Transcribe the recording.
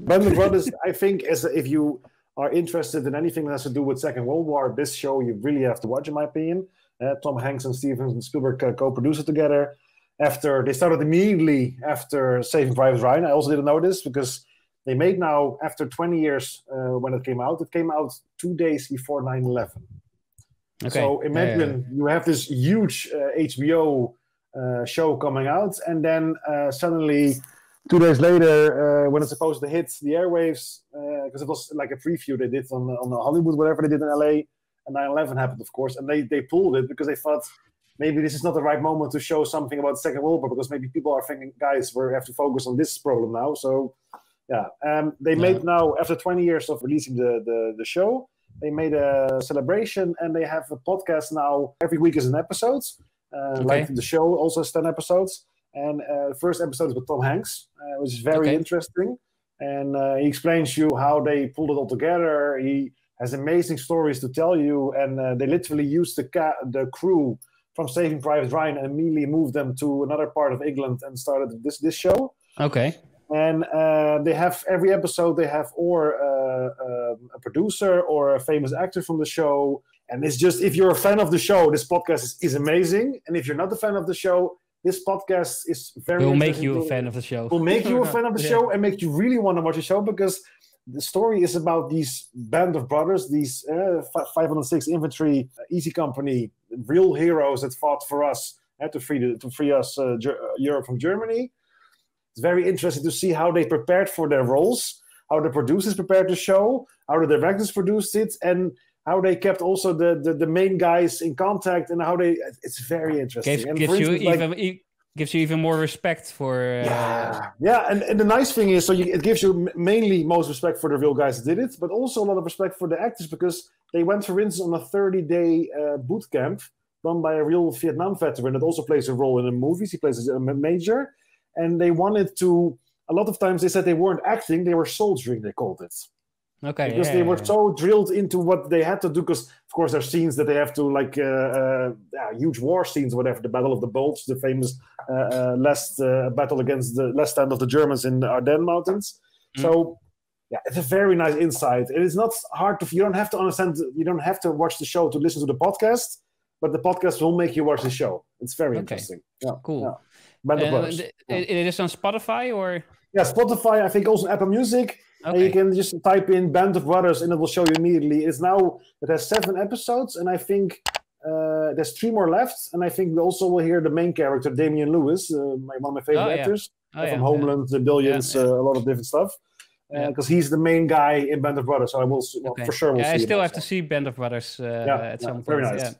Band of Brothers, I think, if you are interested in anything that has to do with Second World War, this show you really have to watch, in my opinion. Tom Hanks and Steven Spielberg co-produced it together. They started immediately after Saving Private Ryan. I also didn't know this because they made now, after 20 years when it came out 2 days before 9/11. Okay. So imagine you have this huge HBO show coming out, and then suddenly 2 days later, when it's supposed to hit the airwaves, because it was like a preview they did on Hollywood, whatever they did in LA, and 9/11 happened, of course, and they pulled it because they thought maybe this is not the right moment to show something about the Second World War, because maybe people are thinking, guys, we have to focus on this problem now. So, yeah, they made now, after 20 years of releasing the show, they made a celebration, and they have a podcast now. Every week is an episode, like the show also has 10 episodes. And the first episode is with Tom Hanks, which is very interesting. And he explains you how they pulled it all together. He has amazing stories to tell you. And they literally used the crew from Saving Private Ryan and immediately moved them to another part of England and started this show. Okay. And they have every episode, they have a producer or a famous actor from the show. And it's just, if you're a fan of the show, this podcast is amazing. And if you're not a fan of the show, this podcast is very. Will make you a fan of the show. Will make you a fan of the show and make you really want to watch the show, because the story is about these band of brothers, these 506 Infantry Easy Company, real heroes that fought for us to free us Europe from Germany. It's very interesting to see how they prepared for their roles, how the producers prepared the show, how the directors produced it, and how they kept also the main guys in contact, and how it's very interesting. Gives you even more respect for... And the nice thing is, it gives you mainly most respect for the real guys that did it, but also a lot of respect for the actors, because they went, for instance, on a 30-day boot camp done by a real Vietnam veteran that also plays a role in the movies. He plays a major, and they wanted to... A lot of times they said they weren't acting, they were soldiering, they called it. Okay, because they were so drilled into what they had to do. Because of course there's scenes that they have to, like huge war scenes, or whatever. The Battle of the Bulge, the famous last battle against the last stand of the Germans in the Ardennes Mountains. So it's a very nice insight. It is not hard to. You don't have to understand. You don't have to watch the show to listen to the podcast, but the podcast will make you watch the show. It's very interesting. Yeah, cool. Yeah. It is on Spotify, or? Yeah, Spotify. I think also Apple Music. You can just type in Band of Brothers and it will show you immediately. It has 7 episodes, and I think there's 3 more left. And I think we also will hear the main character, Damian Lewis, one of my favorite actors from Homeland, The Billions, a lot of different stuff. Because he's the main guy in Band of Brothers, so I will for sure. I still have to see Band of Brothers at some point. Very nice.